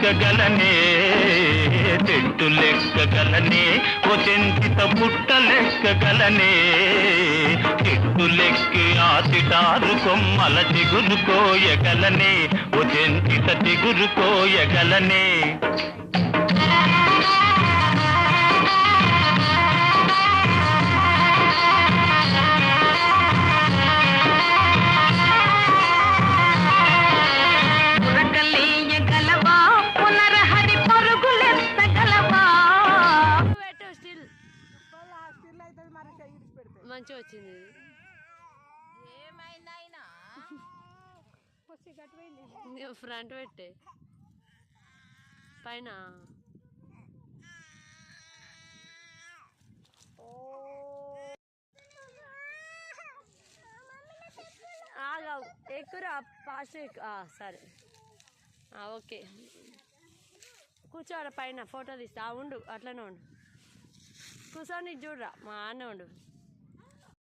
లెక్కగలనే చెట్టు లెక్కగలనే ఓ చెంచిత పుట్ట లెక్కగలనే చెట్టు లెక్కి ఆ చిటారు కొమ్మల చిగురు కోయగలనే ఓ చెంచిత చిగురు కోయగలనే మంచిగా వచ్చింది ఫ్రంట్ పెట్టే పైన ఎక్కురా పాస్ట్ సరే ఓకే కూర్చోరా పైన ఫోటో తీస్తా ఉండు అట్లనే ఉండు కూర్చొని చూడరా మా అన్న ఉండు